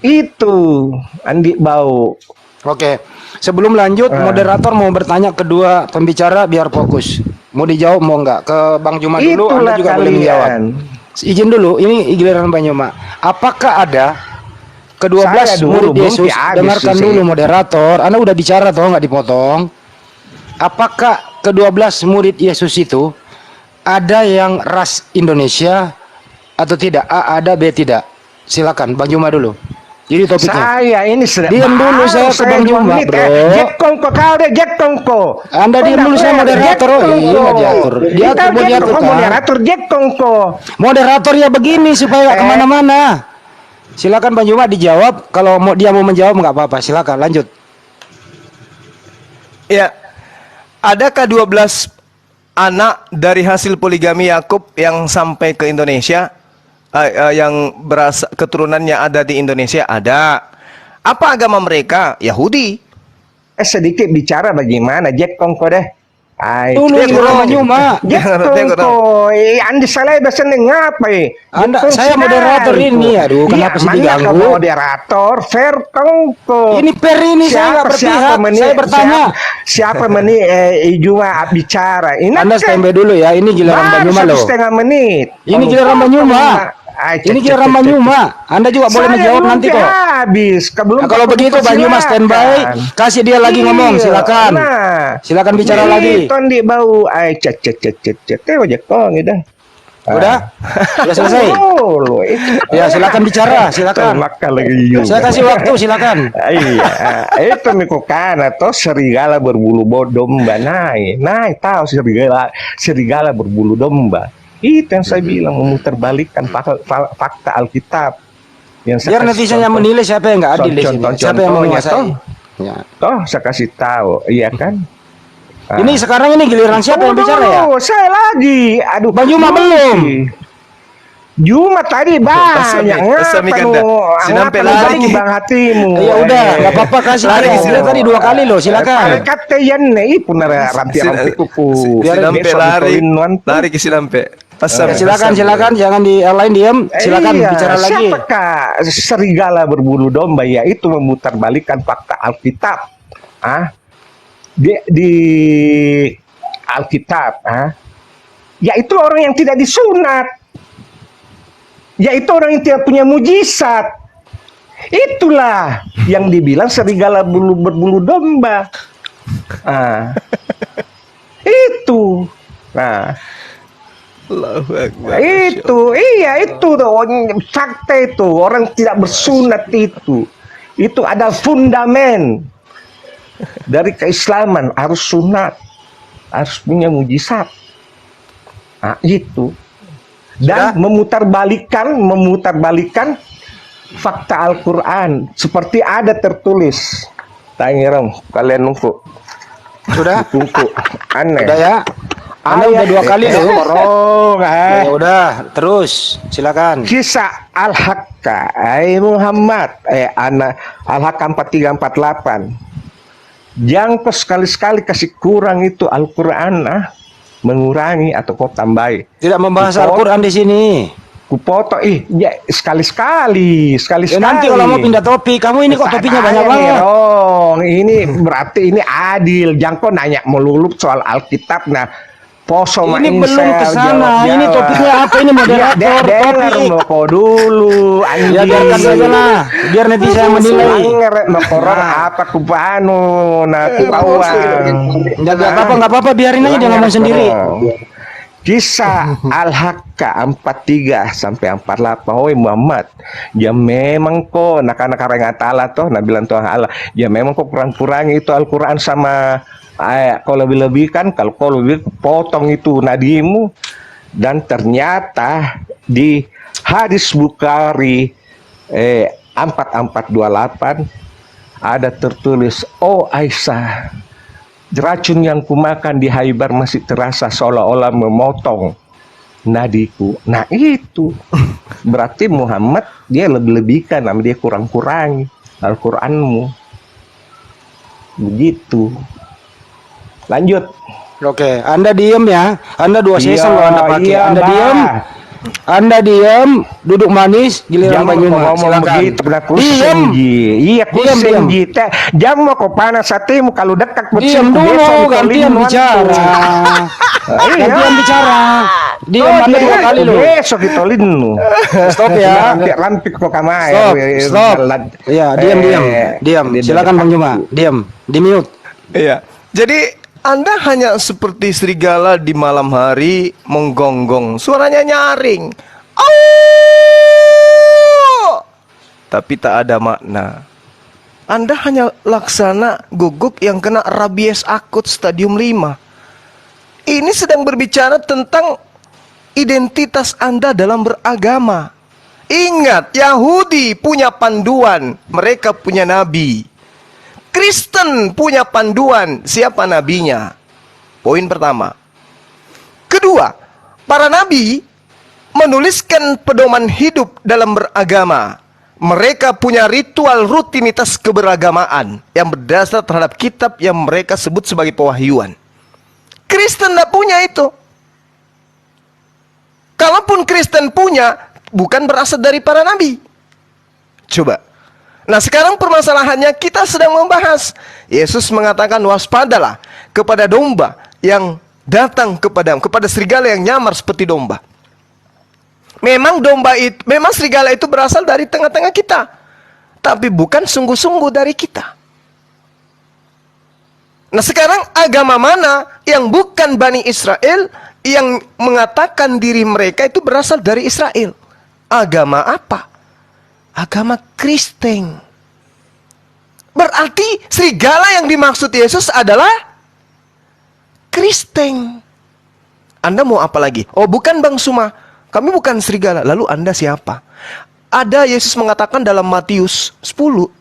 Itu Andi Bau. Oke. Sebelum lanjut, moderator mau bertanya kedua pembicara biar fokus. Mau dijawab mau enggak? Ke Bang Juma dulu, Itulah Anda juga boleh menjawab. kalian. Izin dulu, ini giliran Bang Juma. Apakah ada ke-12 Saya dulu, murid belum Yesus? habis Dengarkan sih. dulu moderator. Anda udah bicara toh, nggak dipotong. Apakah ke-12 murid Yesus itu ada yang ras Indonesia atau tidak? A ada, B tidak. Silakan Bang Juma dulu. Jadi topiknya. Saya ini sudah Diam dulu, saya ke Bang Juma, bro. Jack Kongko kau deh, Jack Kongko. Anda diam dulu, saya moderator. Oh, iya, diatur. Diatur, mau diatur kan? Moderator Jack Kongko. Moderator ya begini supaya nggak kemana-mana. Silakan Bang Juma dijawab. Kalau dia mau menjawab nggak apa-apa. Silakan lanjut. Ya. Adakah 12 anak dari hasil poligami Yakub yang sampai ke Indonesia? Yang keturunannya ada di Indonesia? Ada. Apa agama mereka? Yahudi. Sedikit bicara bagaimana Jack Kongko deh. Dulu Bang Juma. Jack Kongko, Anda salah bahasa ngapa Saya moderator ini, aduh kenapa sih diganggu? Moderator, fair Kongko. Ini per ini saya nggak berpihak, saya bertanya. Siapa meni Juma bicara? Anda standby dulu ya, ini giliran Bang Juma loh. 1,5 menit. Ini giliran Bang Juma. Ini giliran Bang Juma. Anda juga boleh menjawab nanti kok. Habis. Nah, kalau begitu Bang Juma standby, kasih dia lagi ngomong, silakan. Silakan bicara lagi. Tondi bau, Jack Kong gitu. Udah selesai. Ya silakan bicara, silakan. Saya kasih waktu, silakan. Iya, itu mikukan atau serigala berbulu domba naik tahu serigala berbulu domba. Itu yang saya bilang memutarbalikkan fakta Alkitab. Biar netizen yang menilai siapa yang nggak adil di sini, siapa yang mau menguasai. Ya. Toh saya kasih tahu, iya kan? Ini sekarang ini giliran siapa yang bicara ya? Saya lagi. Aduh, Bang Juma belum. Juma tadi banyak Sinampe lagi bang hatimu. Ya udah, nggak apa-apa kasih lagi. Dia tadi 2 kali loh, silakan. Kata yan nih pun rampi kuku. Sinampe lari ke Sinampe. Silakan, jangan di lain diam. Silakan bicara lagi. Siapakah serigala berbulu domba? Ya itu memutarbalikkan fakta Alkitab. Di Alkitab, yaitu orang yang tidak disunat, yaitu orang yang tidak punya mujizat. Itulah yang dibilang serigala berbulu domba. Itu. Nah, itu tuh fakta itu orang tidak bersunat itu ada fundament dari keislaman, harus sunat, harus punya mujizat. Itu dan memutarbalikkan fakta Al-Quran seperti ada tertulis. Tangiram kalian nunggu. Sudah? Tunggu. Aneh. Udah ya. Anda udah 2 kali loh. Ya udah, terus silakan. Kisah Al-Hakka, Muhammad, anak Al-Hakka 4348. Jangan kau sekali-sekali kasih kurang itu Al-Quran, mengurangi atau kau tambahi. Tidak membahas Al-Quran di sini. Kupoto, ya sekali-sekali. Nanti kalau mau pindah topik, kamu ini kok topiknya banyak banget. Ini berarti ini adil. Jangan kau nanya melulu soal Alkitab. Nah, poso ini belum ke sana. Ini topiknya apa ini moderator? Topik mau dulu. Ya biarkan saja lah. Biar nanti saya menilai. Apa kupanu? Nah, nggak apa-apa. Biarin aja dia ngomong sendiri. Kisah Al-Hakka 43 sampai 48. Hoi Muhammad, ya memang kok nak orang Allah toh, nabilan Tuhan Allah. Ya memang kok kurang-kurang itu Al-Quran sama kau lebih-lebihkan, kalau kau lebih potong itu nadimu. Dan ternyata di hadis Bukhari 4428 ada tertulis, oh Aisyah, racun yang kumakan di Haibar masih terasa seolah-olah memotong nadiku. Nah itu berarti Muhammad dia lebih-lebihkan, nama dia kurang-kurangi Al-Quranmu. Begitu. Lanjut. Oke, Anda diem ya. Anda 2 season loh Anda pakai. Anda diem. Anda diam, duduk manis, giliran Jangan Banyuma. ngomong Silakan. begitu, benar Diam. kusen ji. Iya Diam, kusen diam. ji. Jam mau kau panas hatimu kalau dekat Diam dulu, gantian bicara. Gantian bicara. Diam Anda 2 kali loh. Besok ditolin lu. Stop ya. Lampik kok kamar. Stop. Iya, diam. Silakan Bang Juma. Diam. Di mute. Iya. Jadi Anda hanya seperti serigala di malam hari menggonggong, suaranya nyaring. Oh! Tapi tak ada makna. Anda hanya laksana guguk yang kena rabies akut stadium 5. Ini sedang berbicara tentang identitas Anda dalam beragama. Ingat, Yahudi punya panduan, mereka punya nabi. Kristen punya panduan, siapa nabinya? Poin pertama. Kedua, para nabi menuliskan pedoman hidup dalam beragama. Mereka punya ritual rutinitas keberagamaan yang berdasar terhadap kitab yang mereka sebut sebagai pewahyuan. Kristen tidak punya itu. Kalaupun Kristen punya, bukan berasal dari para nabi. Coba. Nah sekarang permasalahannya kita sedang membahas. Yesus mengatakan waspadalah kepada domba yang datang kepada serigala yang nyamar seperti domba. Memang serigala itu berasal dari tengah-tengah kita, tapi bukan sungguh-sungguh dari kita. Nah sekarang agama mana yang bukan Bani Israel yang mengatakan diri mereka itu berasal dari Israel? Agama apa? Agama Kristen. Berarti serigala yang dimaksud Yesus adalah Kristen. Anda mau apa lagi? Oh bukan Bang Suma, kami bukan serigala. Lalu Anda siapa? Ada Yesus mengatakan dalam Matius 10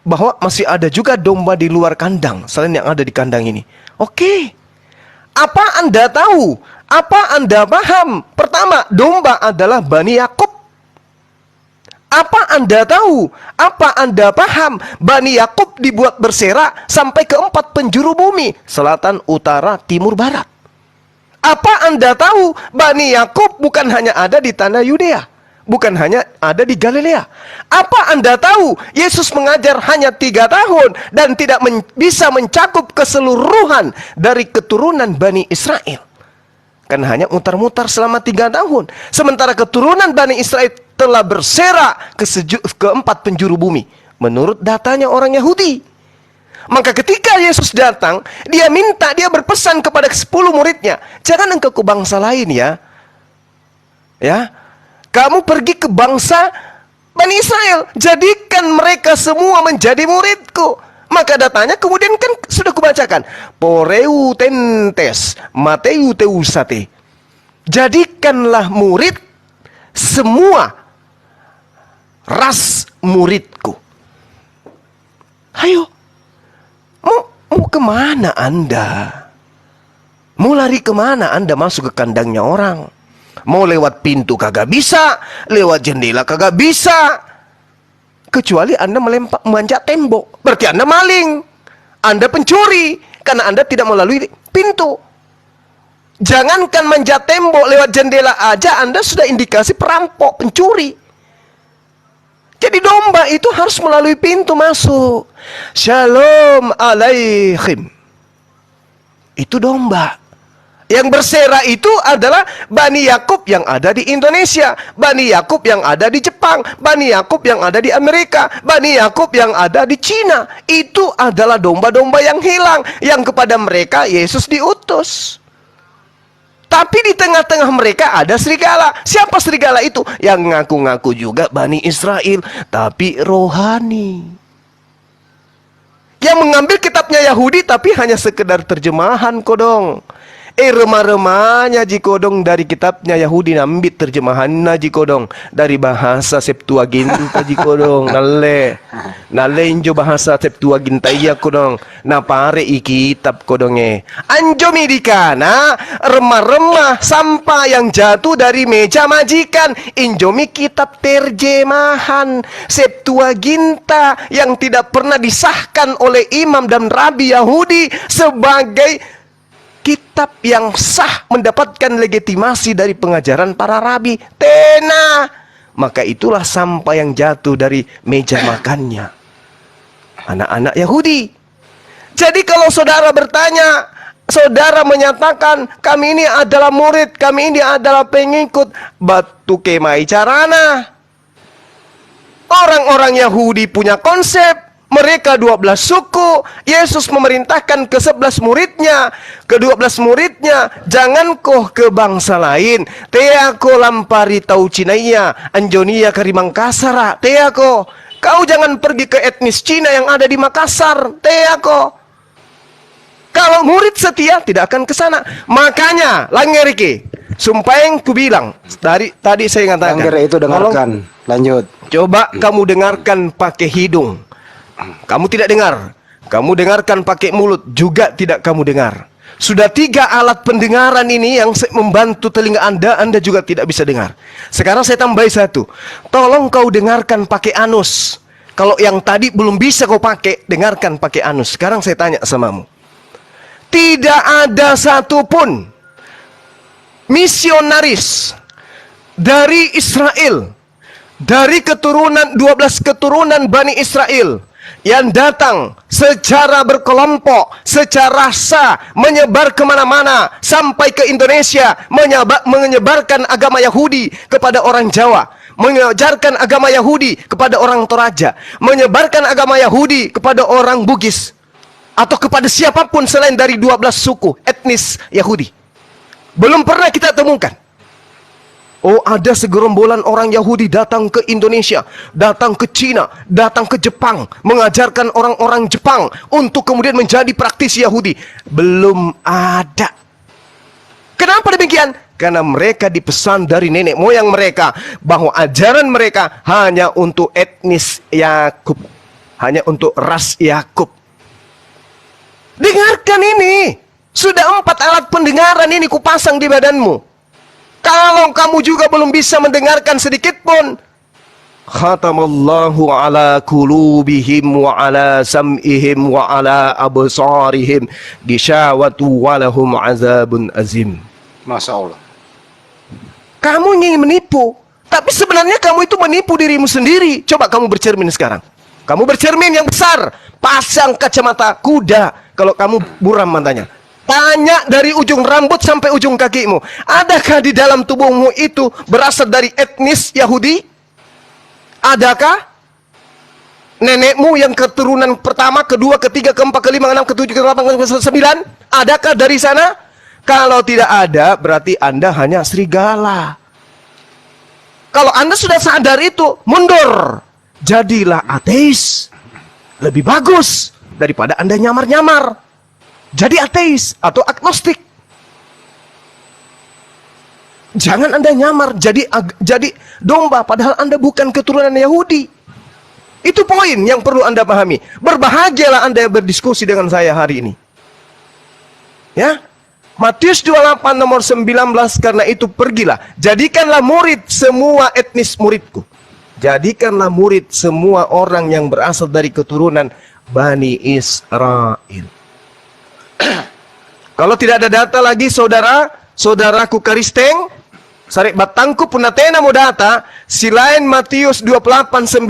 bahwa masih ada juga domba di luar kandang selain yang ada di kandang ini. Oke. Apa Anda tahu? Apa Anda paham? Pertama, domba adalah Bani Yakub. Apa Anda tahu? Apa Anda paham? Bani Yakub dibuat berserak sampai ke 4 penjuru bumi, selatan, utara, timur, barat. Apa Anda tahu? Bani Yakub bukan hanya ada di tanah Yudea, bukan hanya ada di Galilea. Apa Anda tahu? Yesus mengajar hanya 3 tahun dan tidak bisa mencakup keseluruhan dari keturunan Bani Israel. Kan hanya mutar-mutar selama 3 tahun. Sementara keturunan Bani Israel telah berserak ke 4 penjuru bumi. Menurut datanya orang Yahudi. Maka ketika Yesus datang, dia berpesan kepada 10 muridnya. Jangan engkau ke bangsa lain ya. Ya. Kamu pergi ke bangsa Bani Israel. Jadikan mereka semua menjadi muridku. Maka datanya kemudian kan sudah kubacakan. Poreu tentes, Mateu teusate. Jadikanlah murid semua ras muridku. Ayo. Mau kemana Anda? Mau lari kemana Anda masuk ke kandangnya orang? Mau lewat pintu kagak bisa. Lewat jendela kagak bisa. Kecuali Anda memanjat tembok. Berarti Anda maling. Anda pencuri. Karena Anda tidak melalui pintu. Jangankan manjat tembok, lewat jendela aja Anda sudah indikasi perampok, pencuri. Jadi domba itu harus melalui pintu masuk. Shalom alaikum. Itu domba. Yang berserak itu adalah Bani Yakub yang ada di Indonesia, Bani Yakub yang ada di Jepang, Bani Yakub yang ada di Amerika, Bani Yakub yang ada di Cina. Itu adalah domba-domba yang hilang, yang kepada mereka Yesus diutus. Tapi di tengah-tengah mereka ada serigala. Siapa serigala itu? Yang ngaku-ngaku juga Bani Israel, tapi rohani. Yang mengambil kitabnya Yahudi tapi hanya sekedar terjemahan kodong. Remah-remahnya jikodong dari kitabnya Yahudi nambit terjemahannya jikodong dari bahasa Septuaginta jikodong nale injo bahasa Septuaginta iya kodong na pare i kitab kodonge anjo midikana remah-remah sampah yang jatuh dari meja majikan injomi kitab terjemahan Septuaginta yang tidak pernah disahkan oleh imam dan rabi Yahudi sebagai kitab yang sah mendapatkan legitimasi dari pengajaran para rabi. Tena. Maka itulah sampah yang jatuh dari meja makannya anak-anak Yahudi. Jadi kalau saudara bertanya, saudara menyatakan kami ini adalah murid, kami ini adalah pengikut, batu kemai carana. Orang-orang Yahudi punya konsep. Mereka 12 suku. Yesus memerintahkan ke 11 muridnya, ke 12 muridnya, jangan koh ke bangsa lain. Teako lampari tau Cinaya, Anjonia kari Mangkasara. Teako, kau jangan pergi ke etnis Cina yang ada di Makassar. Teako. Kalau murid setia tidak akan ke sana. Makanya, Langeriki, sumpah yang ku bilang dari tadi saya katakan. Langger itu dengarkan. Lanjut. Coba kamu dengarkan pakai hidung. Kamu tidak dengar. Kamu dengarkan pakai mulut juga tidak kamu dengar. Sudah 3 alat pendengaran ini yang membantu telinga Anda juga tidak bisa dengar. Sekarang saya tambahi 1. Tolong kau dengarkan pakai anus. Kalau yang tadi belum bisa kau pakai, dengarkan pakai anus. Sekarang saya tanya samamu. Tidak ada satupun misionaris dari Israel, dari keturunan 12 keturunan Bani Israel yang datang secara berkelompok, secara sah, menyebar kemana-mana, sampai ke Indonesia, menyebarkan agama Yahudi kepada orang Jawa, mengajarkan agama Yahudi kepada orang Toraja, menyebarkan agama Yahudi kepada orang Bugis, atau kepada siapapun selain dari 12 suku etnis Yahudi. Belum pernah kita temukan. Oh, ada segerombolan orang Yahudi datang ke Indonesia, datang ke Cina, datang ke Jepang, mengajarkan orang-orang Jepang untuk kemudian menjadi praktisi Yahudi. Belum ada. Kenapa demikian? Karena mereka dipesan dari nenek moyang mereka bahwa ajaran mereka hanya untuk etnis Yakub, hanya untuk ras Yakub. Dengarkan ini. Sudah 4 alat pendengaran ini kupasang di badanmu. Kalau kamu juga belum bisa mendengarkan sedikit pun, khatamallahu ala qulubihim wa ala sam'ihim wa ala absarihim gishawatu walahum azabun azim. Masya Allah. Kamu ingin menipu, tapi sebenarnya kamu itu menipu dirimu sendiri. Coba kamu bercermin sekarang. Kamu bercermin yang besar, pasang kacamata kuda. Kalau kamu buram matanya, tanya dari ujung rambut sampai ujung kakimu. Adakah di dalam tubuhmu itu berasal dari etnis Yahudi? Adakah nenekmu yang keturunan pertama, kedua, ketiga, keempat, kelima, keenam, ketujuh, kedelapan, kesembilan? Adakah dari sana? Kalau tidak ada, berarti Anda hanya serigala. Kalau Anda sudah sadar itu, mundur. Jadilah ateis. Lebih bagus daripada Anda nyamar-nyamar. Jadi ateis atau agnostik. Jangan Anda nyamar jadi domba padahal Anda bukan keturunan Yahudi. Itu poin yang perlu Anda pahami. Berbahagialah Anda yang berdiskusi dengan saya hari ini. Ya. Matius 28 nomor 19, karena itu pergilah, jadikanlah murid semua etnis muridku. Jadikanlah murid semua orang yang berasal dari keturunan Bani Israel. Kalau tidak ada data lagi, saudaraku Karisteng, Sarek batangku punatena mo data, silain Matius 28:19,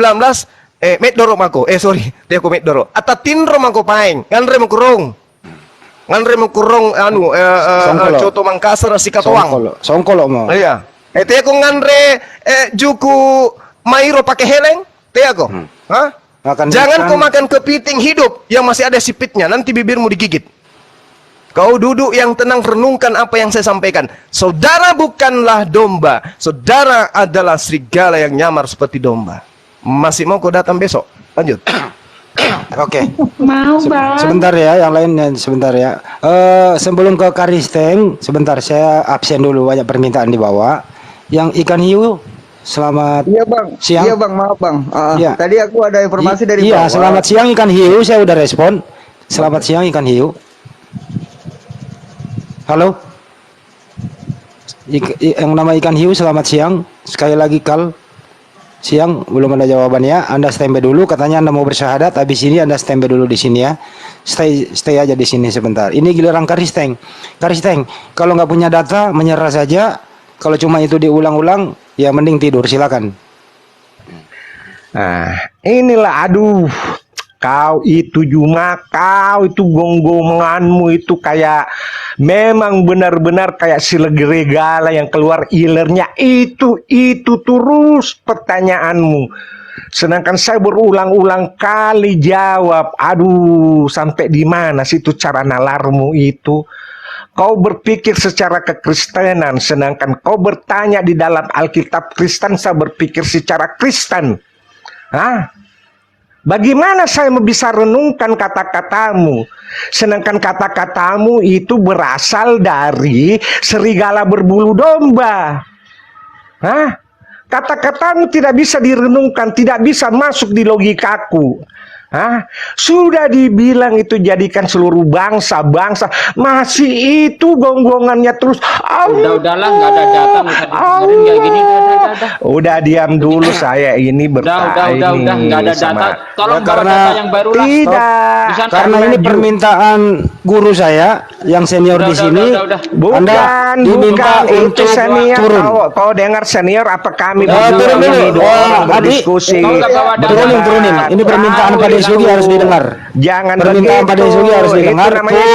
medoro mako, dia ko medoro. Atatinro mako paeng, nganre mo kurong Coto Mangkasar si Katoang. Songkolo mo. Iya. Te ko nganre juku Mairo pakai heleng, te ako. Hah? Jangan kau makan kepiting hidup yang masih ada sipitnya, nanti bibirmu digigit. Kau duduk yang tenang, renungkan apa yang saya sampaikan. Saudara bukanlah domba, saudara adalah serigala yang nyamar seperti domba. Masih mau kau datang besok? Lanjut. Oke. Mau Bang. Sebentar ya, yang lain sebentar ya. Sebelum ke Karisteng, sebentar saya absen dulu, banyak permintaan di bawah. Yang ikan hiu, selamat siang. Iya bang, maaf bang. Iya. Tadi aku ada informasi dari Iya, bawah. selamat siang ikan hiu, saya udah respon. Selamat siang ikan hiu. Halo. Yang nama ikan hiu, selamat siang. Sekali lagi Kal. Siang belum ada jawabannya. Anda standby dulu. Katanya Anda mau bersyahadat. Habis ini Anda standby dulu di sini ya. Stay aja di sini sebentar. Ini giliran Karisteng. Karisteng, kalau nggak punya data menyerah saja. Kalau cuma itu diulang-ulang, ya mending tidur. Silakan. Nah, inilah aduh. Kau itu Juma, kau itu gonggonganmu itu kayak memang benar-benar kayak silegregala yang keluar ilernya itu terus pertanyaanmu. Sedangkan saya berulang-ulang kali jawab. Aduh, sampai di mana sih itu cara nalarmu itu? Kau berpikir secara kekristenan, sedangkan kau bertanya di dalam Alkitab Kristen, saya berpikir secara Kristen. Hah? Bagaimana saya bisa renungkan kata-katamu? Sedangkan kata-katamu itu berasal dari serigala berbulu domba. Hah? Kata-katamu tidak bisa direnungkan, tidak bisa masuk di logikaku. Hah? Sudah dibilang itu jadikan seluruh bangsa-bangsa, masih itu gonggongannya terus. Udahlah, nggak ada data, nggak usah didengerin kayak gini. Udah diam dulu, saya ini bertanya. Udah, nggak ada data. Tolong bawa karena data yang baru lah. Tidak, karena ini permintaan guru saya yang senior di sini. Anda diminta untuk senior. turun. Kau dengar senior apa kami turun dulu. berdiskusi. Turunin. Ini permintaan Pak Desugi harus didengar. Jangan permintaan Pak Desugi harus didengar.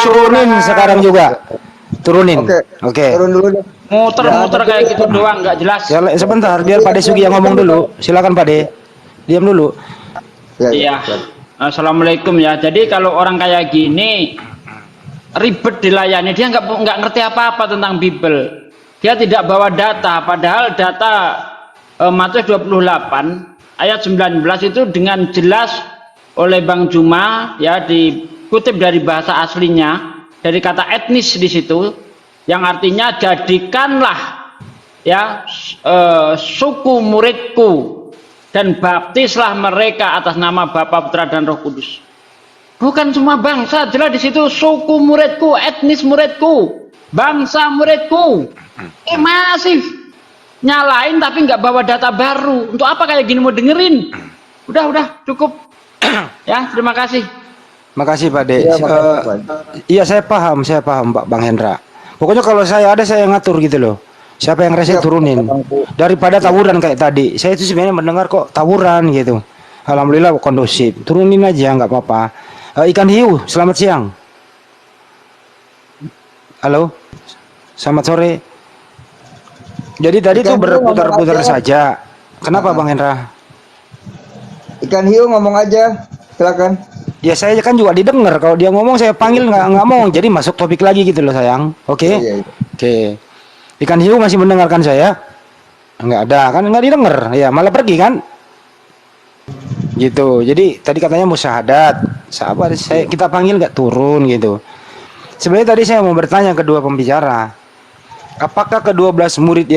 Turunin sekarang juga. Turunin. Oke. Turun dulu deh. Muter-muter kayak gitu doang, nggak jelas. Ya, sebentar, biar Pak Desugi yang ngomong dulu. Silakan Pak De. Diam dulu. Iya. Assalamualaikum ya. Jadi kalau orang kayak gini ribet dilayani, dia nggak ngerti apa-apa tentang Bible. Dia tidak bawa data, padahal data Matius 28 ayat 19 itu dengan jelas oleh Bang Juma ya, dikutip dari bahasa aslinya dari kata etnis di situ, yang artinya jadikanlah ya suku muridku dan baptislah mereka atas nama Bapa, Putra dan Roh Kudus. Bukan cuma bangsa, jelas di situ suku muridku, etnis muridku, bangsa muridku. Masih nyalain tapi nggak bawa data baru. Untuk apa kayak gini mau dengerin? Udah cukup. Ya, terima kasih. Makasih Pak De. Iya, saya paham Pak Bang Hendra. Pokoknya kalau saya ada, saya ngatur gitu loh. Siapa yang rese turunin. Daripada tawuran kayak tadi. Saya itu sebenarnya mendengar kok tawuran gitu. Alhamdulillah kondusif. Turunin aja nggak apa-apa. Ikan hiu, selamat siang. Halo. Selamat sore. Jadi tadi tuh berputar-putar saja. Kenapa Bang Hendra? Ikan hiu ngomong aja, silakan. Ya saya kan juga didengar. Kalau dia ngomong saya panggil nggak mau. Jadi masuk topik lagi gitu loh sayang. Oke. Oke. Ikan hiu masih mendengarkan saya? Nggak ada kan, nggak didengar. Ya malah pergi kan? Gitu. Jadi tadi katanya mau syahadat. Sahabat kita panggil nggak turun gitu. Sebenarnya tadi saya mau bertanya kedua pembicara. Apakah ke-12 murid